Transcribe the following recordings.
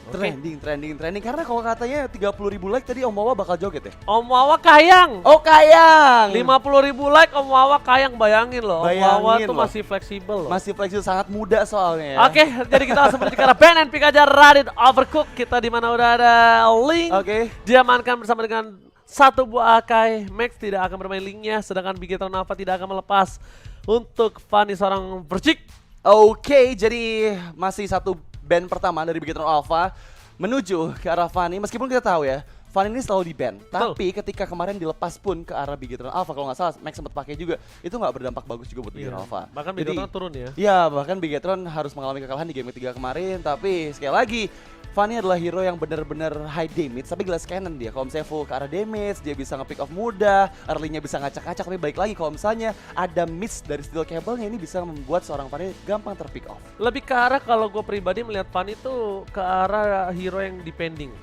Oke. Trending. Karena kalau katanya 30.000 like tadi Om Wawa bakal joget ya? Om Wawa kayang. Oh kayang! 50.000 like Om Wawa kayang, bayangin loh. Om Wawa Bayangin tuh loh. masih fleksibel loh. Masih fleksibel, sangat muda soalnya ya. Oke, jadi kita langsung menuju ke arah band and pick aja Radit Overcook. Kita di mana udah ada Link. Oke. Diamankan bersama dengan satu buah Akai. Max tidak akan bermain Linknya, sedangkan Bigetron Alpha tidak akan melepas untuk Fanny seorang Percik. Oke, jadi masih satu band pertama dari Bigetron Alpha menuju ke arah Fanny. Meskipun kita tahu ya, Fanny ini selalu di band. Tapi ketika kemarin dilepas pun ke arah Bigetron Alpha, kalau nggak salah Max sempat pakai juga, itu nggak berdampak bagus juga buat Bigetron Alpha. Bahkan Bigetron turun ya. Iya, bahkan Bigetron harus mengalami kekalahan di game ketiga kemarin. Tapi sekali lagi, Fanny adalah hero yang benar-benar high damage, tapi glass cannon dia. Kalau misalnya full ke arah damage, dia bisa nge-pick off mudah, early-nya bisa ngacak-ngacak, tapi baik lagi kalau misalnya ada miss dari steel cable-nya, ini bisa membuat seorang Fanny gampang terpick off. Lebih ke arah kalau gue pribadi melihat Fanny itu ke arah hero yang depending.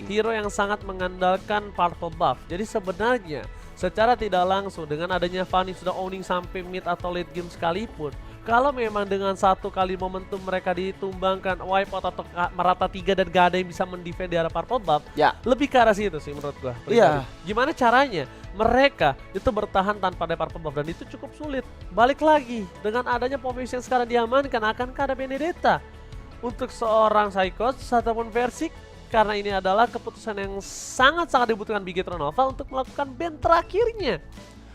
Hero yang sangat mengandalkan purple buff. Jadi sebenarnya secara tidak langsung dengan adanya Fanny sudah owning sampai mid atau late game sekalipun, kalau memang dengan satu kali momentum mereka ditumbangkan wipe out atau merata 3 dan gak ada yang bisa mendefend di arah purple buff, Ya. lebih ke arah situ sih menurut gua. Iya. Gimana caranya mereka itu bertahan tanpa ada purple buff dan itu cukup sulit. Balik lagi dengan adanya formation yang sekarang diamankan, akankah ada Benedetta untuk seorang Psychos ataupun Versik? Karena ini adalah keputusan yang sangat-sangat dibutuhkan Bigetron Alpha untuk melakukan ban terakhirnya.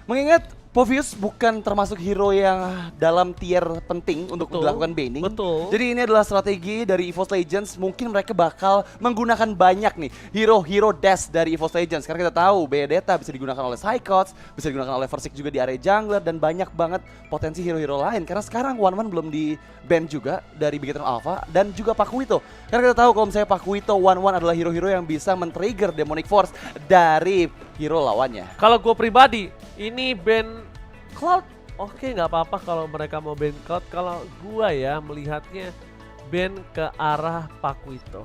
Mengingat Povius bukan termasuk hero yang dalam tier penting untuk dilakukan banning. Betul. Jadi ini adalah strategi dari EVOS Legends. Mungkin mereka bakal menggunakan banyak nih hero-hero dash dari EVOS Legends. Karena kita tahu Benedetta bisa digunakan oleh Psychots, bisa digunakan oleh Versik juga di area jungler, dan banyak banget potensi hero-hero lain. Karena sekarang One belum di ban juga dari Bigetron Alpha dan juga Pakuito. Karena kita tahu kalau misalnya Pakuito One adalah hero-hero yang bisa men-trigger Demonic Force dari hero lawannya. Kalau gue pribadi, ini ban Cloud, oke nggak apa-apa kalau mereka mau ban Cloud. Kalau gue ya melihatnya ban ke arah Pakuito.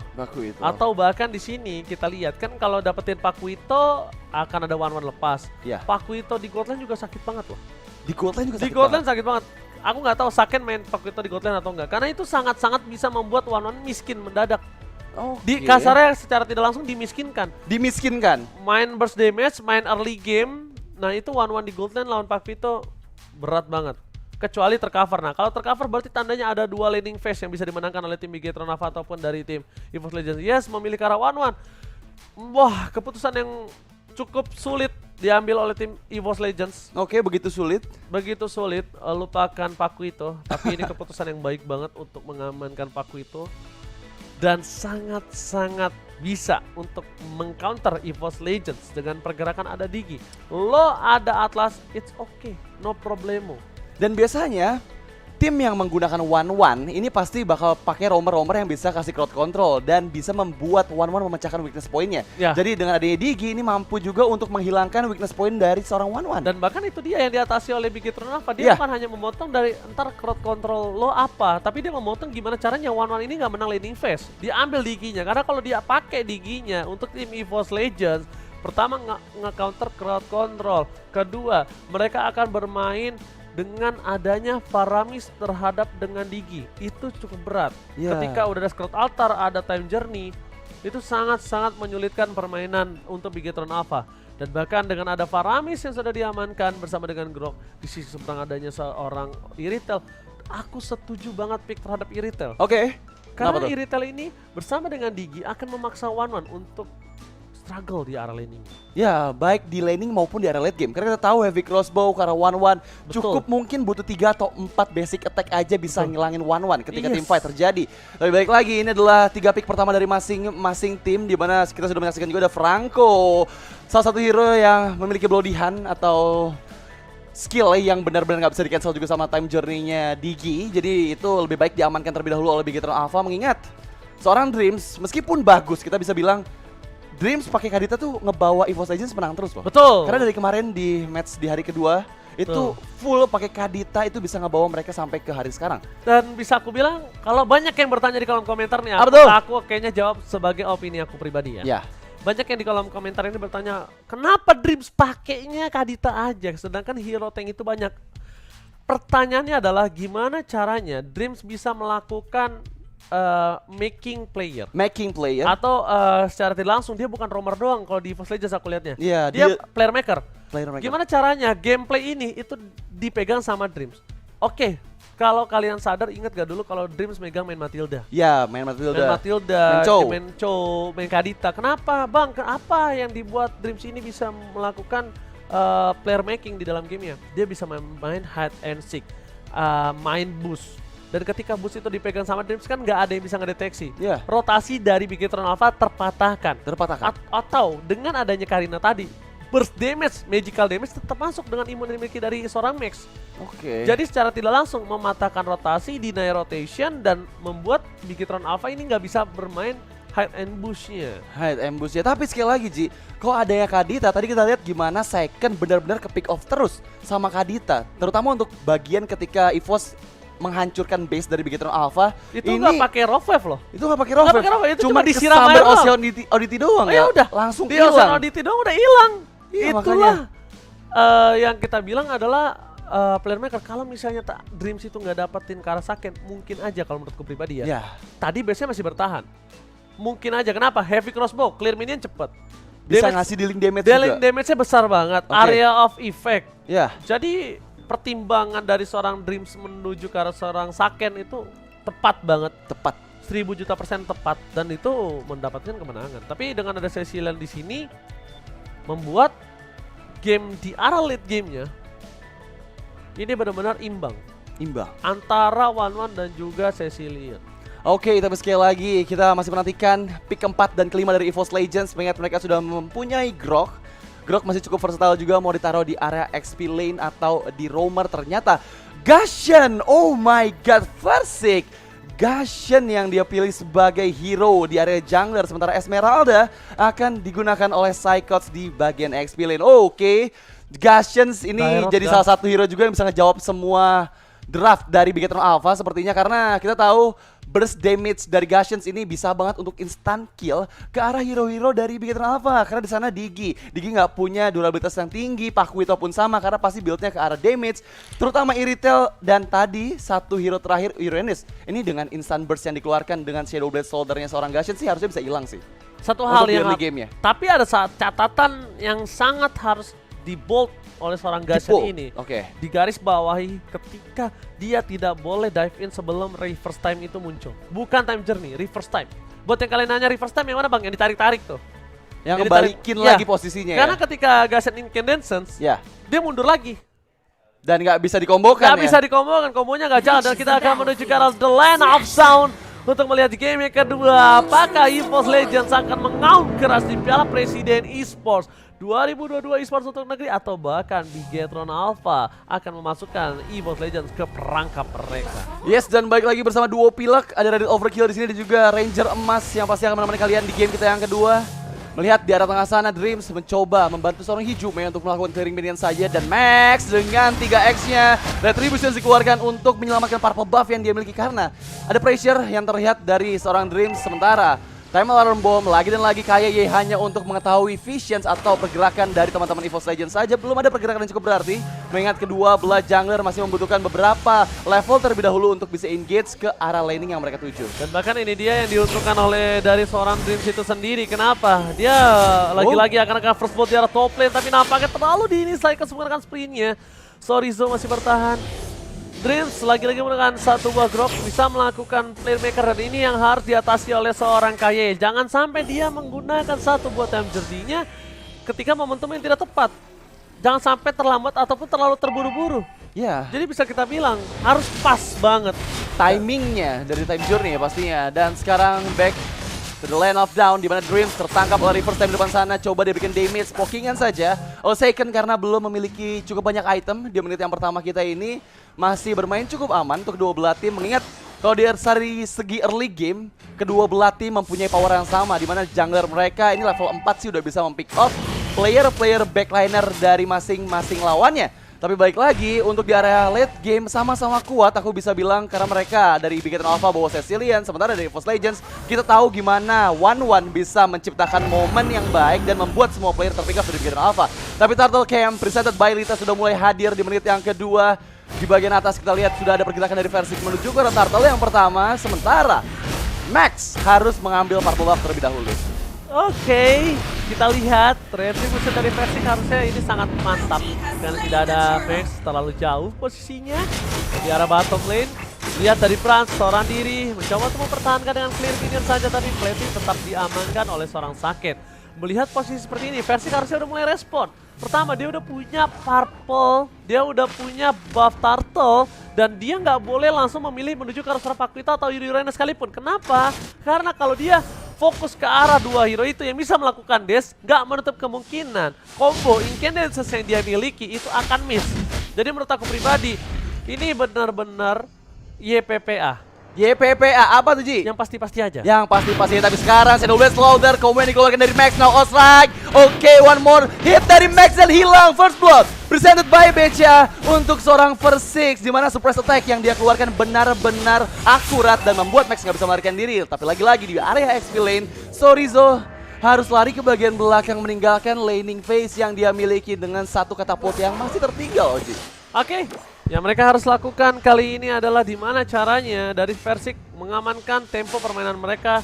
Atau bahkan di sini kita lihat kan kalau dapetin Pakuito akan ada One lepas. Ya. Pakuito di Gold Lane juga sakit banget loh. Di Gold Lane juga Di Gold Lane sakit banget. Aku nggak tahu Saken main Pakuito di Gold Lane atau enggak. Karena itu sangat-sangat bisa membuat One miskin mendadak. Di kasarnya secara tidak langsung dimiskinkan. Main burst damage, main early game. Nah itu One di Gold Lane lawan Pakuito berat banget. Kecuali tercover. Nah kalau tercover berarti tandanya ada dua laning phase yang bisa dimenangkan oleh tim Bigetron Alpha ataupun dari tim EVOS Legends. Yes, memilih ke arah One. Wah, keputusan yang cukup sulit diambil oleh tim EVOS Legends. Oke, begitu sulit. Lupakan Pakuito. Tapi ini keputusan yang baik banget untuk mengamankan Pakuito. Dan sangat-sangat bisa untuk mengcounter EVOS Legends dengan pergerakan ada Digi. Lo ada Atlas, it's okay, no problemo. Dan biasanya tim yang menggunakan One ini pasti bakal pakai roamer yang bisa kasih crowd control dan bisa membuat One memecahkan weakness point-nya. Ya. Jadi dengan adanya Digi ini mampu juga untuk menghilangkan weakness point dari seorang One. Dan bahkan itu dia yang diatasi oleh Bigetron Alpha. Dia bukan hanya memotong dari entar crowd control lo apa, tapi dia memotong gimana caranya One ini nggak menang laning phase. Dia ambil Diginya, karena kalau dia pakai Diginya untuk tim EVOS Legends, pertama nge-counter crowd control, kedua mereka akan bermain dengan adanya Faramis terhadap dengan Digi. Itu cukup berat. Ketika udah ada Scroll Altar, ada Time Journey, itu sangat-sangat menyulitkan permainan untuk Bigetron Alpha. Dan bahkan dengan ada Faramis yang sudah diamankan bersama dengan Grok, di sisi seberang adanya seorang Iritel, aku setuju banget pick terhadap Iritel. Oke. Karena Iritel ini bersama dengan Digi akan memaksa One untuk struggle di arah laning. Ya, baik di laning maupun di area late game. Karena kita tahu heavy crossbow karena One cukup mungkin butuh 3 atau 4 basic attack aja bisa ngilangin One ketika team fight terjadi. Lebih baik lagi, ini adalah 3 pick pertama dari masing-masing tim, di mana kita sudah menyaksikan juga ada Franco, salah satu hero yang memiliki Bloody Hand atau skill yang benar-benar nggak bisa di cancel juga sama time journey-nya Digi. Jadi itu lebih baik diamankan terlebih dahulu oleh Bigetron Alpha, mengingat seorang Dreams meskipun bagus, kita bisa bilang Dreams pakai Kadita tuh ngebawa EVOS Legends menang terus loh. Betul. Karena dari kemarin di match di hari kedua itu full pakai Kadita, itu bisa ngebawa mereka sampai ke hari sekarang. Dan bisa aku bilang kalau banyak yang bertanya di kolom komentar nih, aku kayaknya jawab sebagai opini aku pribadi ya. Banyak yang di kolom komentar ini bertanya, kenapa Dreams pakainya Kadita aja sedangkan hero tank itu banyak. Pertanyaannya adalah gimana caranya Dreams bisa melakukan making player. Making player. Atau secara tidak langsung dia bukan roamer doang kalau di Evolve Legends aku lihatnya. Iya, dia player maker. Gimana caranya gameplay ini itu dipegang sama Dreams? Oke, kalau kalian sadar ingat gak dulu kalau Dreams megang main Matilda? Ya, main Matilda. Main Chow, main Kadita. Kenapa bang? Apa yang dibuat Dreams ini bisa melakukan player making di dalam gamenya? Dia bisa main hide and seek, main boost. Dan ketika boost itu dipegang sama Dreams kan nggak ada yang bisa ngedeteksi. Yeah. Rotasi dari Bigetron Alpha terpatahkan. Atau dengan adanya Karina tadi, burst damage, magical damage tetap masuk dengan imun yang dimiliki dari seorang Max. Oke. Jadi secara tidak langsung mematahkan rotasi, deny rotation, dan membuat Bigetron Alpha ini nggak bisa bermain hide and bush-nya. Hide and bush-nya. Tapi sekali lagi Ji, kok adanya Kadita, tadi kita lihat gimana Second benar-benar ke pick off terus sama Kadita. Terutama untuk bagian ketika EVOS menghancurkan base dari Bigetron Alpha. Itu nggak pakai revive loh. Itu nggak pakai revive. Itu cuma disiram air Ocean Oddity doang ya. Udah, langsung hilang. Ocean Oddity doang udah hilang. Iya, itulah yang kita bilang adalah player maker. Kalau misalnya Dreams itu nggak dapetin Karasaken, mungkin aja kalau menurutku pribadi ya. Tadi base-nya masih bertahan. Mungkin aja. Kenapa? Heavy crossbow, clear minion cepet. Bisa ngasih dealing damage juga. Damage-nya besar banget. Area of effect. Ya. Jadi pertimbangan dari seorang Dreams menuju ke arah seorang Saken itu tepat banget. Tepat. 1000 juta % tepat. Dan itu mendapatkan kemenangan. Tapi dengan ada Cecilian di sini, membuat game di arah late gamenya ini benar-benar imbang antara Wanwan dan juga Cecilian. Oke, tapi sekali lagi kita masih menantikan pick keempat dan kelima dari EVOS Legends. Mengingat mereka sudah mempunyai Grok masih cukup versatile juga, mau ditaruh di area XP lane atau di roamer. Ternyata Gashen, oh my god, Versik Gashen yang dia pilih sebagai hero di area jungler, sementara Esmeralda akan digunakan oleh Psychots di bagian XP lane. Oke, Gashen ini jadi salah satu hero juga yang bisa ngejawab semua draft dari Bigetron Alpha sepertinya, karena kita tahu burst damage dari Gashen ini bisa banget untuk instant kill ke arah hero-hero dari Bigetron Alpha, karena di sana Digi nggak punya durabilitas yang tinggi, Pakuito pun sama karena pasti build-nya ke arah damage, terutama Iritel, dan tadi satu hero terakhir Uranus. Ini dengan instant burst yang dikeluarkan dengan Shadow Blade Shoulder-nya seorang Gashen sih harusnya bisa hilang sih. Satu hal yang tapi ada catatan yang sangat harus di bold oleh seorang Gashen ini. Di garis bawahi ketika dia tidak boleh dive in sebelum reverse time itu muncul. Bukan time journey, reverse time. Buat yang kalian nanya reverse time yang mana bang? Yang ditarik-tarik tuh. Yang ngebalikin lagi posisinya. Karena ketika Gashen incandescence, dia mundur lagi. Dan nggak bisa dikombokan. Nggak bisa dikombokan, kombonya nggak jalan. Dan kita akan menuju ke arah The Land of Sound untuk melihat game yang kedua. Apakah EVOS Legends akan mengaum keras di Piala Presiden Esports 2022 Esports untuk negeri, atau bahkan Bigetron Alpha akan memasukkan EVOS Legends ke perangkap mereka. Yes, dan balik lagi bersama duo pilek, ada Radit Overkill di sini dan juga Ranger Emas yang pasti akan menemani kalian di game kita yang kedua. Melihat di arah tengah sana, Dreams mencoba membantu seorang Hijume untuk melakukan clearing minion saja, dan Max dengan 3x-nya Retribution dikeluarkan untuk menyelamatkan purple buff yang dia miliki, karena ada pressure yang terlihat dari seorang Dreams. Sementara Time Alarm Bomb lagi dan lagi KYY hanya untuk mengetahui visions atau pergerakan dari teman-teman EVOS Legends saja. Belum ada pergerakan yang cukup berarti, mengingat kedua belah jungler masih membutuhkan beberapa level terlebih dahulu untuk bisa engage ke arah laning yang mereka tuju. Dan bahkan ini dia yang diuntungkan oleh dari seorang Dreams itu sendiri. Kenapa? Dia lagi-lagi akan first blood di arah top lane, tapi nampaknya terlalu dini Psychots menggunakan sprintnya. Sorizo masih bertahan. Dreams lagi-lagi menggunakan satu buah Grok, bisa melakukan playmaker, dan ini yang harus diatasi oleh seorang KY. Jangan sampai dia menggunakan satu buah time journey-nya ketika momentum yang tidak tepat. Jangan sampai terlambat ataupun terlalu terburu-buru. Jadi bisa kita bilang harus pas banget timingnya dari time journey ya pastinya. Dan sekarang back to the Land of Down, di mana Dreams tertangkap oleh reverse time di depan sana. Coba dia bikin damage, pokingan saja. Second karena belum memiliki cukup banyak item di menit yang pertama kita ini. Masih bermain cukup aman untuk kedua belah tim, mengingat kalau dari segi early game, kedua belah tim mempunyai power yang sama, di mana jungler mereka ini level 4 sih udah bisa mempick off player-player backliner dari masing-masing lawannya. Tapi balik lagi, untuk di area late game sama-sama kuat, aku bisa bilang, karena mereka dari Bigetron Alpha bawa Cecilian, sementara dari EVOS Legends kita tahu gimana Wanwan bisa menciptakan momen yang baik dan membuat semua player terpick up dari Bigetron Alpha. Tapi Turtle Camp presented by Lita sudah mulai hadir di menit yang kedua. Di bagian atas kita lihat sudah ada pergerakan dari Versik menuju ke Turtle yang pertama, sementara Max harus mengambil purple buff terlebih dahulu. Oke, kita lihat retribution dari Versik harusnya ini sangat mantap karena tidak ada Max terlalu jauh posisinya di arah bottom lane. Lihat dari Franz seorang diri mencoba untuk mempertahankan dengan clear minion saja, tapi plating tetap diamankan oleh seorang Saket. Melihat posisi seperti ini, Versik harusnya udah mulai respon. Pertama, dia udah punya purple, dia udah punya buff turtle, dan dia nggak boleh langsung memilih menuju ke arah seorang Pakuita atau Yuri Reina sekalipun. Kenapa? Karena kalau dia fokus ke arah dua hero itu yang bisa melakukan dash, nggak menutup kemungkinan combo incantations yang dia miliki itu akan miss. Jadi menurut aku pribadi, ini benar-benar YPPA. YPPA apa tuh Ji? Yang pasti-pasti aja. Yang pasti-pasti, tapi sekarang Shadow Blade Slaughter kemudian dikeluarkan dari Max. Now Ostrike. Oke, one more hit dari Max dan hilang first blood. Presented by Becha untuk seorang Versik, di mana suppress attack yang dia keluarkan benar-benar akurat dan membuat Max nggak bisa melarikan diri. Tapi lagi-lagi di area XP lane, Sorizo harus lari ke bagian belakang meninggalkan laning phase yang dia miliki dengan satu catapult yang masih tertinggal, Oji. Oke, yang mereka harus lakukan kali ini adalah di mana caranya dari Versik mengamankan tempo permainan mereka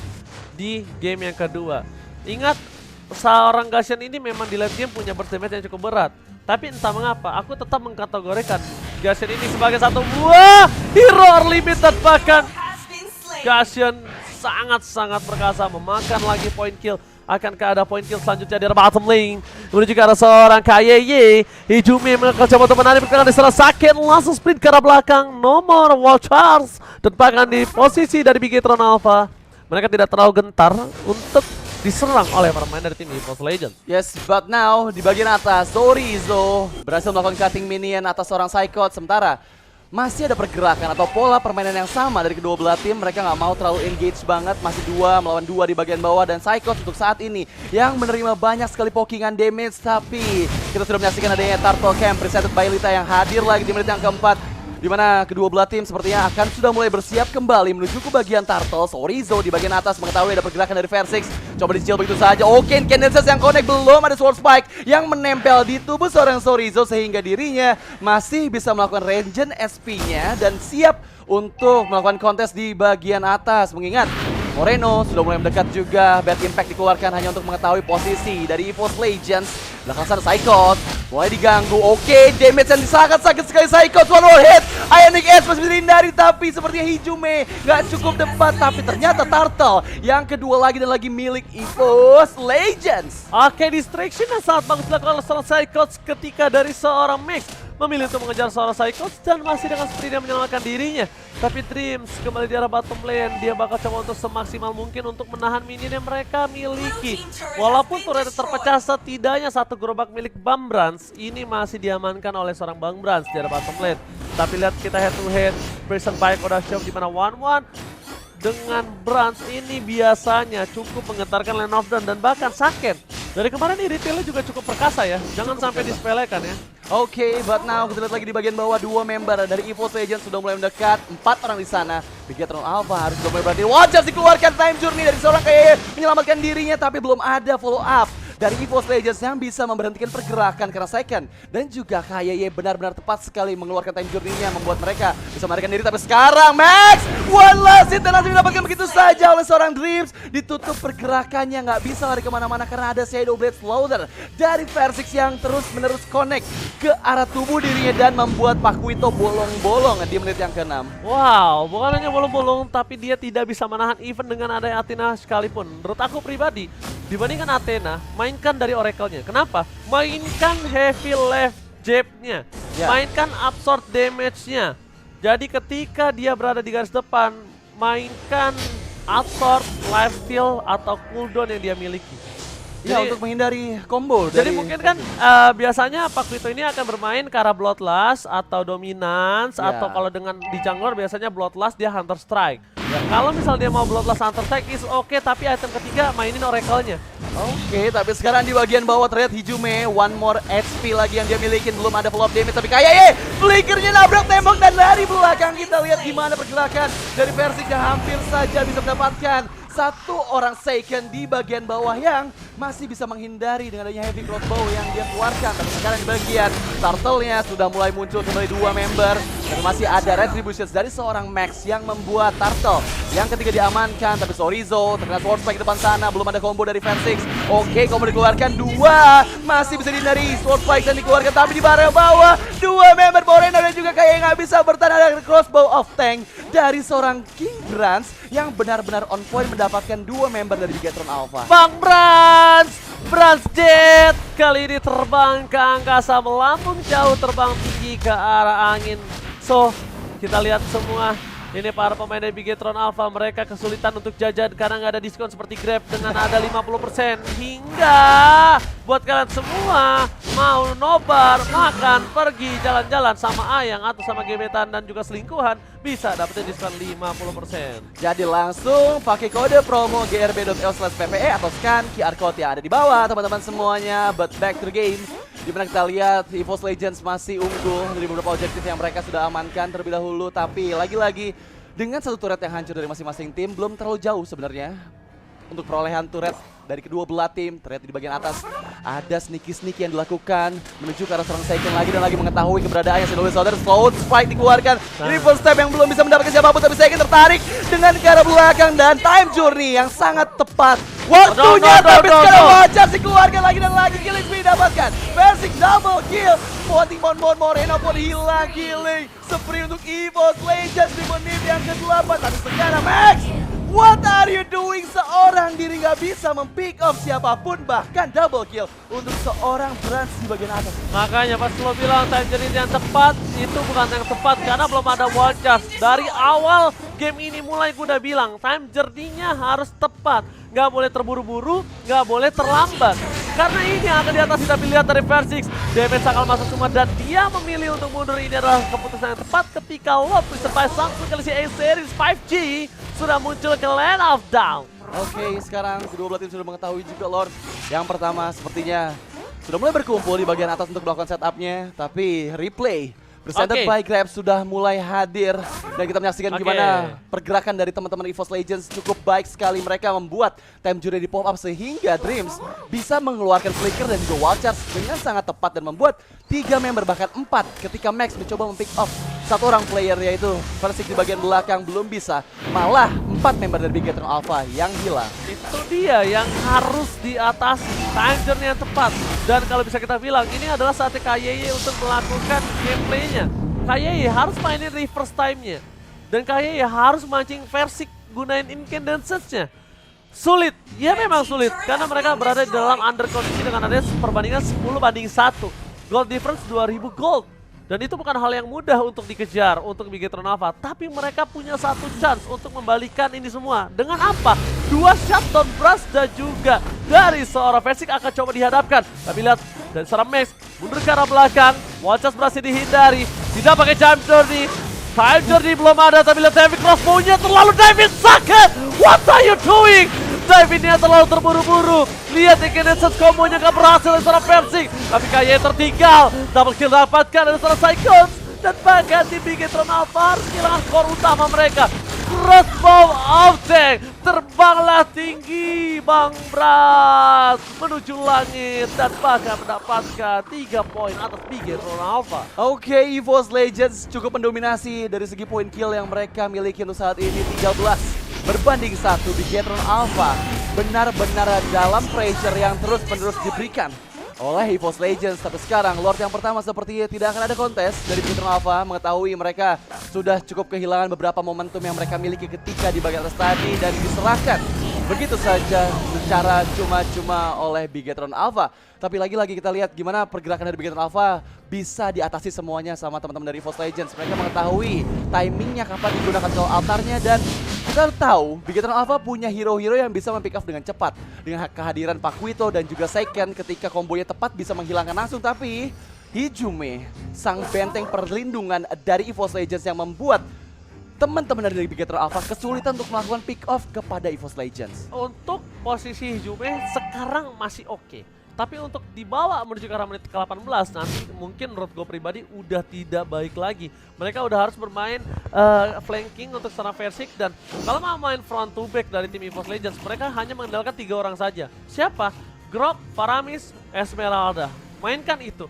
di game yang kedua. Ingat, seorang Gashen ini memang di late game punya burst damage yang cukup berat. Tapi entah mengapa, aku tetap mengkategorikan Gashen ini sebagai satu buah hero unlimited. Bahkan Gashen sangat-sangat perkasa memakan lagi point kill. Akankah ada point kill selanjutnya dari bottom lane menuju ke arah seorang KYY. Hijumi mencoba untuk menarik pergerakan di setelah Saket langsung sprint ke arah belakang. Nomor wall charge dan bahkan di posisi dari Bigetron Alpha, mereka tidak terlalu gentar untuk diserang oleh pemain dari tim EVOS Legends. Yes, but now di bagian atas Sorizo berhasil melakukan cutting minion atas seorang Psychot. Sementara masih ada pergerakan atau pola permainan yang sama dari kedua belah tim. Mereka nggak mau terlalu engage banget. Masih 2 melawan 2 di bagian bawah. Dan Psychot untuk saat ini yang menerima banyak sekali pokingan damage. Tapi kita sudah menyaksikan adanya Turtle Camp presented by Lita yang hadir lagi di menit yang keempat, di mana kedua belah tim sepertinya akan sudah mulai bersiap kembali menuju ke bagian Turtle. Sorizo di bagian atas mengetahui ada pergerakan dari Versik. Coba dicil begitu saja. Oke, Candences yang connect, belum ada Sword Spike yang menempel di tubuh seorang Sorizo sehingga dirinya masih bisa melakukan regen SP-nya dan siap untuk melakukan kontes di bagian atas. Mengingat Moreno sudah mulai mendekat juga. Bad Impact dikeluarkan hanya untuk mengetahui posisi dari EVOS Legends. Belakang sana Psychot mulai diganggu. Oke, damage yang sangat sakit sekali Psychot. One more hit. Ionic Edge masih bisa dihindari, tapi sepertinya Hijume nggak cukup depan. Tapi ternyata Turtle yang kedua lagi dan lagi milik EVOS Legends. Oke, distraction yang sangat bagus dilakukan oleh seorang Psychot ketika dari seorang Max memilih untuk mengejar seorang Psychot dan masih dengan sprint dia menyelamatkan dirinya. Tapi Dreams kembali di arah bottom lane, dia bakal coba untuk semaksimal mungkin untuk menahan minion yang mereka miliki. Walaupun turret terpecah, setidaknya satu gerobak milik Bang Brans ini masih diamankan oleh seorang Bang Brans di arah bottom lane. Tapi lihat kita head to head, Prison by Koda Shop di mana 1-1 dengan Brans ini biasanya cukup menggetarkan lane of down dan bahkan Saket. Dari kemarin ini retailnya juga cukup perkasa ya, jangan sampai disepelekan ya. Oke, but now kita lihat lagi di bagian bawah 2 member dari EVOS Legends sudah mulai mendekat. 4 orang di sana. Bigetron Alpha harus sudah mulai berhati. Wajah dikeluarkan time journey dari seorang KYY menyelamatkan dirinya, tapi belum ada follow up dari EVOS Legends yang bisa memberhentikan pergerakan karena second. Dan juga KYY benar-benar tepat sekali mengeluarkan time journey-nya membuat mereka bisa melarikan diri. Tapi sekarang Max one last hit dan langsung didapatkan begitu saja oleh seorang Dreams. Ditutup pergerakannya, nggak bisa lari kemana-mana karena ada Shadow Blade Slaughter dari Versik yang terus-menerus connect ke arah tubuh dirinya dan membuat Pakuito bolong-bolong di menit yang ke-6. Wow, bukan hanya bolong-bolong tapi dia tidak bisa menahan even dengan adanya Athena sekalipun. Menurut aku pribadi, dibandingkan Athena, mainkan dari Oracle-nya. Kenapa? Mainkan heavy left jab-nya, mainkan absorb damage-nya. Jadi ketika dia berada di garis depan, mainkan absorb, life steal, atau cooldown yang dia miliki. Ya, untuk menghindari combo. Jadi mungkin kan biasanya Pakuito ini akan bermain ke arah Bloodlust atau Dominance, atau kalau dengan di jungler biasanya Bloodlust dia Hunter Strike. Ya, kalau misal dia mau Bloodlust Hunter Strike is oke, tapi item ketiga mainin Oracle-nya. Oke, tapi sekarang di bagian bawah terlihat Hijume, one more HP lagi yang dia milikin, belum ada follow up damage, tapi KYY flickernya nabrak tembok dan dari belakang kita lihat gimana pergerakan dari Versik yang hampir saja bisa mendapatkan satu orang second di bagian bawah yang masih bisa menghindari dengan adanya heavy crossbow yang dia keluarkan. Tapi sekarang di bagian Turtle-nya sudah mulai muncul kembali 2 member dan masih ada retributions dari seorang Max yang membuat Turtle Yang ketiga diamankan, tapi Sorizo terkena sword spike di depan sana, belum ada combo dari Fansix. Oke, combo dikeluarkan, 2 masih bisa dihindari, sword spike dan dikeluarkan, tapi di bareng bawah 2 member Borena dan juga kayak nggak bisa bertahan. Ada crossbow of tank dari seorang King Brans yang benar-benar on point mendapatkan 2 member dari Bigetron Alpha. Bang Brans Jet kali ini terbang ke angkasa, melambung jauh, terbang tinggi ke arah angin. So, kita lihat semua. Ini para pemain dari Bigetron Alpha, mereka kesulitan untuk jajan karena nggak ada diskon seperti Grab dengan ada 50%. Hingga buat kalian semua mau nobar, makan, pergi, jalan-jalan sama Ayang atau sama gebetan dan juga selingkuhan, bisa dapetin diskon 50%. Jadi langsung pakai kode promo grb.io/ppe atau scan QR code yang ada di bawah teman-teman semuanya. But back to the game, dimana kita lihat EVOS Legends masih unggul dari beberapa objektif yang mereka sudah amankan terlebih dahulu. Tapi lagi-lagi dengan satu turret yang hancur dari masing-masing tim, belum terlalu jauh sebenarnya untuk perolehan turret dari kedua belah tim. Ternyata di bagian atas ada sneaky yang dilakukan menuju ke arah seorang Seiken lagi dan lagi mengetahui keberadaannya Shadowless Soldier. Slow spike dikeluarkan, ini first step yang belum bisa mendapatkan siapapun, tapi Seiken tertarik dengan ke arah belakang dan time journey yang sangat tepat. Waktunya, tapi sekarang wajah dikeluarkan lagi dan lagi. Killing spree didapatkan, Versik double kill. Wanting Moreno pun hilang. Killing spree untuk EVOS Legends di menit yang ke-8. Tapi sekarang Max, what are you doing? Seorang diri nggak bisa mempick off siapapun, bahkan double kill untuk seorang Brans di bagian atas. Makanya pas lo bilang time journey yang tepat, itu bukan yang tepat karena belum ada wall charge. Dari awal game ini mulai gue udah bilang time journey-nya harus tepat. Nggak boleh terburu-buru, nggak boleh terlambat. Karena ini yang akan diatasi, tapi lihat dari Versix. Damage akan masuk semua dan dia memilih untuk mundur. Ini adalah keputusan yang tepat ketika Lord Surprise langsung kali si A-Series 5G sudah muncul ke Land of Down. Oke, sekarang kedua belah tim sudah mengetahui juga Lord. Yang pertama sepertinya sudah mulai berkumpul di bagian atas untuk melakukan setupnya. Tapi replay presented by Grab sudah mulai hadir. Dan kita menyaksikan gimana pergerakan dari teman-teman EVOS Legends cukup baik sekali. Mereka membuat time journey di pop up sehingga Dreams bisa mengeluarkan flicker dan juga wall charge dengan sangat tepat dan membuat 3 member bahkan 4 ketika Max mencoba mempick off satu orang player yaitu Versik di bagian belakang belum bisa. Malah 4 member dari Bigetron Alpha yang hilang. Itu dia yang harus diatasi, time journey yang tepat. Dan kalau bisa kita bilang ini adalah saatnya KYY untuk melakukan gameplaynya. KYY harus mainin reverse time-nya. Dan KYY harus mancing Versik gunain incandescence-nya. Sulit, ya memang sulit karena mereka berada di dalam under kondisi dengan adanya perbandingan 10-1. Gold difference 2000 gold. Dan itu bukan hal yang mudah untuk dikejar untuk Bigetron Alpha. Tapi mereka punya satu chance untuk membalikan ini semua. Dengan apa? 2 shutdown Brans dan juga dari seorang Versik akan coba dihadapkan. Tapi lihat dari seorang Max mundur ke arah belakang. Wachas berhasil dihindari. Tidak pakai time journey. Time journey belum ada, tapi lihat David crossbow-nya terlalu David Saka. What are you doing? Davidnya terlalu terburu-buru. Lihat incandescence combonya gak berhasil dari seorang Versik. Tapi kayaknya tertinggal. Double kill dapatkan dari seorang Cyclones. Dan bahkan di Bigetron Alpha harus kehilangan core utama mereka. Crossbow of tank. Terbanglah tinggi Bang Brans menuju langit dan bahkan mendapatkan 3 poin atas Bigetron Alpha. Oke, EVOS Legends cukup mendominasi dari segi poin kill yang mereka miliki untuk saat ini 13-1 Bigetron Alpha benar-benar dalam pressure yang terus-menerus diberikan oleh EVOS Legends. Tapi sekarang Lord yang pertama sepertinya tidak akan ada kontes dari Bigetron Alpha. Mengetahui mereka sudah cukup kehilangan beberapa momentum yang mereka miliki ketika di bagian atas tadi dan diserahkan begitu saja secara cuma-cuma oleh Bigetron Alpha. Tapi lagi-lagi kita lihat gimana pergerakan dari Bigetron Alpha bisa diatasi semuanya sama teman-teman dari EVOS Legends. Mereka mengetahui timingnya kapan digunakan soal altarnya dan kita tahu Bigetron Alpha punya hero-hero yang bisa mempick off dengan cepat. Dengan kehadiran Pakuito dan juga Seiken ketika kombonya tepat bisa menghilangkan langsung. Tapi Hijume, sang benteng perlindungan dari EVOS Legends yang membuat teman-teman dari Bigetron Alpha kesulitan untuk melakukan pick off kepada EVOS Legends. Untuk posisi Hijume sekarang masih oke. Tapi untuk dibawa menuju ke arah menit ke-18 nanti mungkin menurut gue pribadi udah tidak baik lagi. Mereka udah harus bermain flanking untuk seorang Versik dan kalau mau main front to back dari tim EVOS Legends mereka hanya mengandalkan 3 orang saja. Siapa? Grok, Faramis, Esmeralda. Mainkan itu.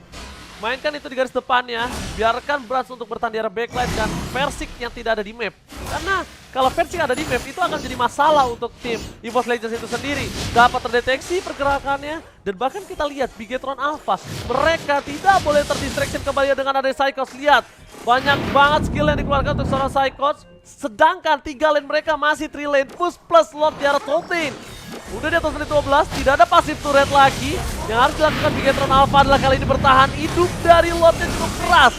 Mainkan itu di garis depannya. Biarkan Brans untuk bertahan di arah backline dan Versik yang tidak ada di map. Karena kalau Versix ada di map itu akan jadi masalah untuk tim EVOS Legends itu sendiri. Dapat terdeteksi pergerakannya dan bahkan kita lihat Bigetron Alpha mereka tidak boleh terdistraction kembali dengan ada Psychos. Lihat banyak banget skill yang dikeluarkan untuk seorang Psychos. Sedangkan 3 lane mereka masih 3 lane push plus Lord Diara Tolkien. Udah di atas menit 12, tidak ada pasif turret lagi. Yang harus dilakukan Bigetron Alpha adalah kali ini bertahan hidup dari Lordnya cukup keras.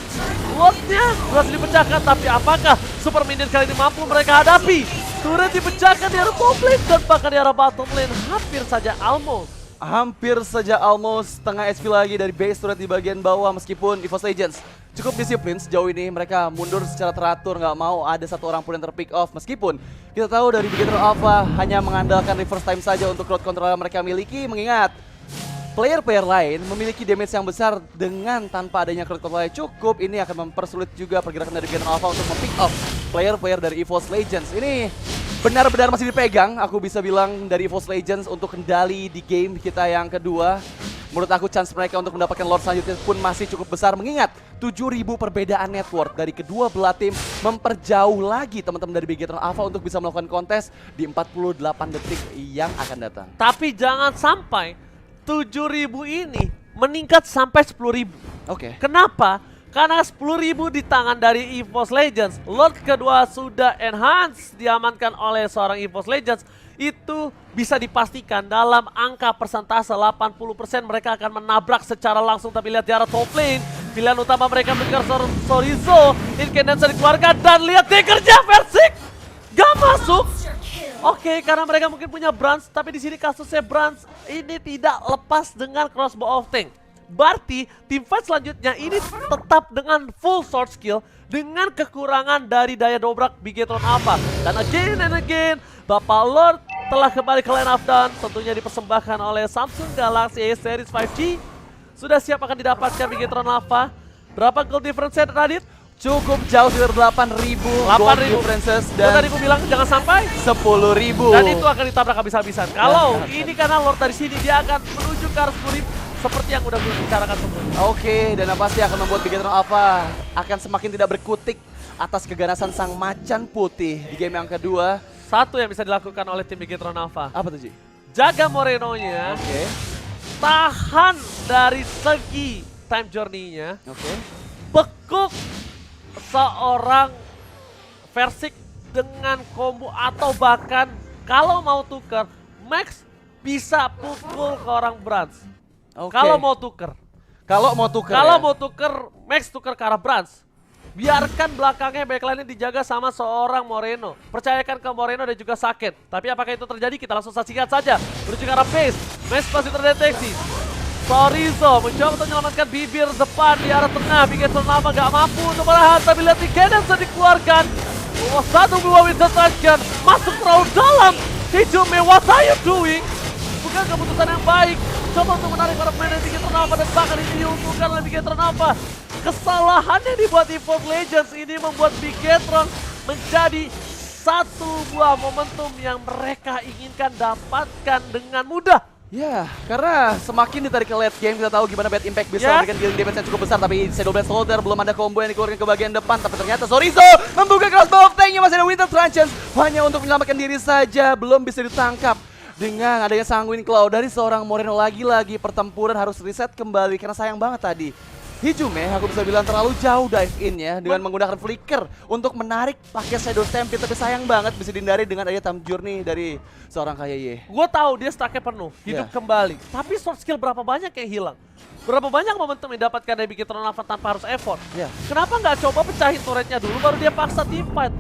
Lordnya berhasil dipecahkan, tapi apakah Super Minion kali ini mampu mereka hadapi? Turret dipecahkan di arah top lane dan bahkan di arah bottom lane hampir saja almost. Hampir saja almost setengah SP lagi dari base turret di bagian bawah meskipun EVOS Legends cukup disiplin sejauh ini. Mereka mundur secara teratur, nggak mau ada satu orang pun yang terpick off. Meskipun kita tahu dari Bigetron Alpha hanya mengandalkan reverse time saja untuk crowd control yang mereka miliki, mengingat player-player lain memiliki damage yang besar dengan tanpa adanya crowd control yang cukup. Ini akan mempersulit juga pergerakan dari Bigetron Alpha untuk mempick off player-player dari EVOS Legends. Ini benar-benar masih dipegang, aku bisa bilang, dari EVOS Legends untuk kendali di game kita yang kedua. Menurut aku chance mereka untuk mendapatkan Lord selanjutnya pun masih cukup besar, mengingat 7.000 perbedaan network dari kedua belah tim memperjauh lagi teman-teman dari Bigetron Alpha untuk bisa melakukan kontes di 48 detik yang akan datang. Tapi jangan sampai 7.000 ini meningkat sampai 10.000. Oke. Kenapa? Karena 10.000 di tangan dari EVOS Legends. Lord kedua sudah enhance, diamankan oleh seorang EVOS Legends. Itu bisa dipastikan dalam angka persentase 80% mereka akan menabrak secara langsung. Tapi lihat di arah top lane, pilihan utama mereka mengejar Sorizo. Incandescence dikeluarkan dan lihat Daggernya Versix gak masuk. Oke, karena mereka mungkin punya Brands, tapi di sini kasusnya Brands ini tidak lepas dengan Crossbow of Tank. Berarti tim fight selanjutnya ini tetap dengan full sword skill dengan kekurangan dari daya dobrak Bigetron Alpha. Dan again and again, Bapak Lord telah kembali ke line up dan tentunya dipersembahkan oleh Samsung Galaxy A Series 5G. Sudah siap akan didapatkan Bigetron Alpha. Berapa gold difference Radit? Cukup jauh sekitar 8.000 gold differences dan tadi gue bilang jangan sampai 10.000. Dan itu akan ditabrak habis-habisan. Kalau ini karena Lord dari sini dia akan menuju ke arah 10.000. Seperti yang udah gue bicarakan sebelumnya. Oke, dan pasti akan membuat Bigetron Alpha akan semakin tidak berkutik atas keganasan sang macan putih di game yang kedua. Satu yang bisa dilakukan oleh tim Bigetron Alpha. Apa tuh, Ji? Jaga Moreno-nya. Oke. Tahan dari segi time journey-nya. Oke. Bekuk seorang Versix dengan combo atau bahkan kalau mau tuker, Max bisa pukul ke orang Brands. Kalau mau tuker. Kalau mau tuker. Kalau ya? mau tuker, Max tuker ke arah Brands. Biarkan belakangnya backline dijaga sama seorang Moreno. Percayakan ke Moreno dan juga Saket. Tapi apakah itu terjadi? Kita langsung saksikan saja. Menuju ke arah base. Max masih terdeteksi. Sorizo mencoba untuk menyelamatkan bibir depan di arah tengah. Bigetron Alpha gak mampu untuk menahan. Tapi lihat Incandescence dikeluarkan. Satu buah Winter Gun masuk terlalu dalam. Hijume, what are you doing? Bukan keputusan yang baik. Coba untuk menarik para pemain dari Bigetron Alpha dan bahkan ini diuntungkan oleh Bigetron Alpha. Kesalahan yang dibuat EVOS Legends ini membuat Bigetron menjadi satu buah momentum yang mereka inginkan dapatkan dengan mudah. Ya, karena semakin ditarik ke late game, kita tahu gimana Bad Impact bisa memberikan dealing damage yang cukup besar. Tapi Shadowblade Soldier belum ada combo yang dikeluarkan ke bagian depan. Tapi ternyata Sorizo membuka Crossbow of Tank-nya, masih ada Winter Truncheon. Hanya untuk menyelamatkan diri saja, belum bisa ditangkap. Dengan adanya Sanguine Claw dari seorang Moreno, lagi-lagi pertempuran harus reset kembali. Karena sayang banget tadi Hijume, aku bisa bilang terlalu jauh dive in ya dengan menggunakan flicker untuk menarik pakai Shadow Stampede, tapi sayang banget bisa dihindari dengan adanya time journey dari seorang Kayaye. Gue tahu dia stacknya penuh, hidup kembali. Tapi soft skill berapa banyak yang hilang? Berapa banyak momentum yang didapatkan dari Bigetron Alpha tanpa harus effort? Kenapa nggak coba pecahin turretnya dulu baru dia paksa team fight?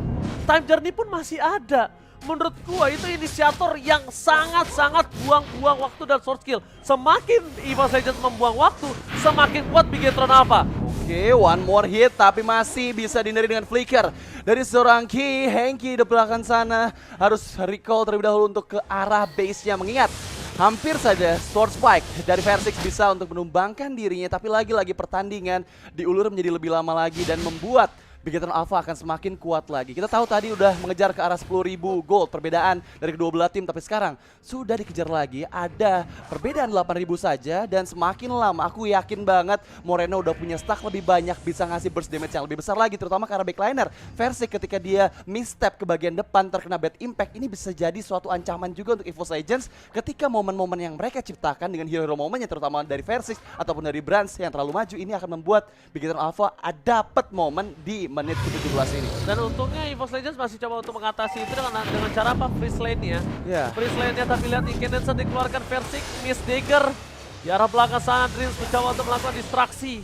Time journey pun masih ada. Menurut gua itu inisiator yang sangat-sangat buang-buang waktu dan short skill. Semakin EVOS Legends membuang waktu, semakin kuat Bigetron Alpha. Oke, one more hit tapi masih bisa dihindari dengan flicker dari seorang Ki. Hengki di belakang sana harus recall terlebih dahulu untuk ke arah base-nya, mengingat hampir saja Sword Spike dari Versix bisa untuk menumbangkan dirinya, tapi lagi-lagi pertandingan diulur menjadi lebih lama lagi dan membuat Bigetron Alpha akan semakin kuat lagi. Kita tahu tadi udah mengejar ke arah 10.000 gold perbedaan dari kedua belah tim, tapi sekarang sudah dikejar lagi. Ada perbedaan 8.000 saja dan semakin lama aku yakin banget Moreno udah punya stack lebih banyak, bisa ngasih burst damage yang lebih besar lagi, terutama karena backliner Versik ketika dia misstep ke bagian depan terkena bad impact. Ini bisa jadi suatu ancaman juga untuk EVOS Legends ketika momen-momen yang mereka ciptakan dengan hero momennya, terutama dari Versik ataupun dari Brands yang terlalu maju, ini akan membuat Bigetron Alpha dapat momen di menit ke-17 ini. Dan untungnya EVOS Legends masih coba untuk mengatasi itu dengan cara apa? Freeze lane-nya. Yeah. Freeze lane-nya, tapi lihat Incantation dikeluarkan Versik, Miss Dagger. Di arah belakang sana Dreams mencoba untuk melakukan distraksi.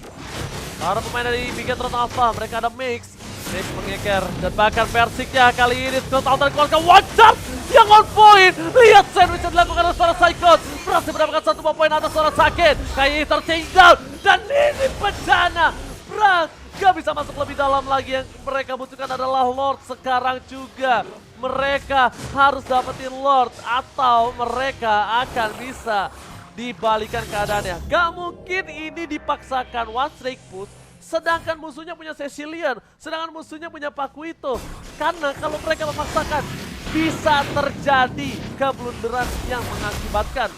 Para pemain dari Bigetron Alpha, mereka ada Mix mengeker, dan bahkan Versiknya kali ini total dikeluarkan one shot yang on point. Lihat sandwich yang dilakukan oleh seorang Psychon, berhasil mendapatkan 1 poin atas seorang Sakit. Kayak terchase down, dan ini bencana. Gak bisa masuk lebih dalam lagi, yang mereka butuhkan adalah Lord sekarang juga. Mereka harus dapetin Lord atau mereka akan bisa dibalikan keadaannya. Gak mungkin ini dipaksakan one strike push, sedangkan musuhnya punya Cecilian, sedangkan musuhnya punya Pakuito. Karena kalau mereka memaksakan, bisa terjadi keblunderan yang mengakibatkan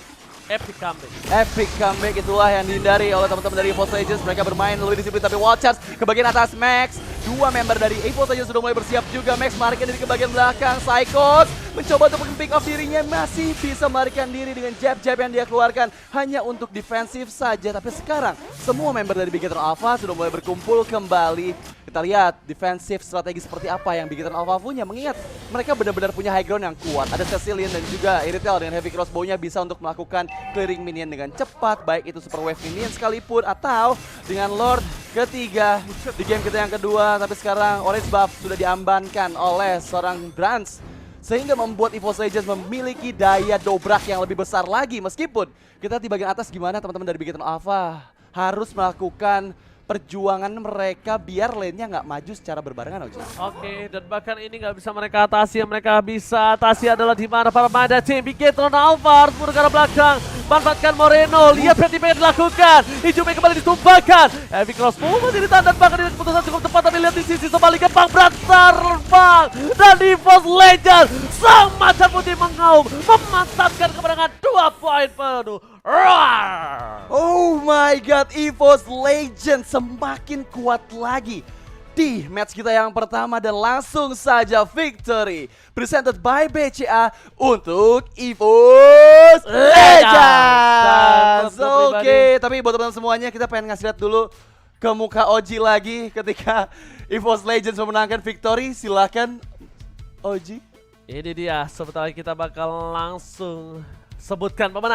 epic comeback. Epic comeback itulah yang dihindari oleh teman-teman dari EVOS Legends. Mereka bermain lebih disiplin, tapi Wild Charge ke bagian atas Max. 2 member dari EVOS Legends sudah mulai bersiap juga. Max melarikan diri ke bagian belakang. Psychos mencoba untuk pick off dirinya, masih bisa melarikan diri dengan jab-jab yang dia keluarkan hanya untuk defensif saja. Tapi sekarang semua member dari Bigetron Alpha sudah mulai berkumpul kembali. Kita lihat defensif strategi seperti apa yang Bigetron Alpha punya, mengingat mereka benar-benar punya high ground yang kuat. Ada Cecilian dan juga Iritel dengan heavy crossbow-nya bisa untuk melakukan clearing minion dengan cepat, baik itu super wave minion sekalipun atau dengan Lord ketiga di game kita yang kedua. Tapi sekarang orange buff sudah diambankan oleh seorang Brands, sehingga membuat EVOS Legends memiliki daya dobrak yang lebih besar lagi. Meskipun kita di bagian atas gimana teman-teman dari Bigetron Alpha harus melakukan perjuangan mereka biar lane-nya nggak maju secara berbarengan, Oji. Oke, dan bahkan ini nggak bisa mereka atasi. Yang mereka bisa atasi adalah di mana para pemain dari tim Bigetron Alpha harus mundur ke arah belakang, manfaatkan Moreno. Lihat Pretty yang dilakukan, Ijume kembali ditumbangkan. Heavy crossbow masih ditahan, bahkan ini keputusan cukup tepat. Tapi lihat di sisi sebaliknya Bang Brad terbang, dan EVOS Legends sang macan putih mengaum, memantapkan kemenangan 2 poin penuh. Roar! Oh my god, EVOS Legends semakin kuat lagi di match kita yang pertama, dan langsung saja victory presented by BCA untuk EVOS Legends. Oke, tapi buat teman-teman semuanya, kita pengen ngasih lihat dulu ke muka Oji lagi ketika EVOS Legends memenangkan victory. Silakan Oji. Ini dia, sebentar lagi kita bakal langsung sebutkan pemenang.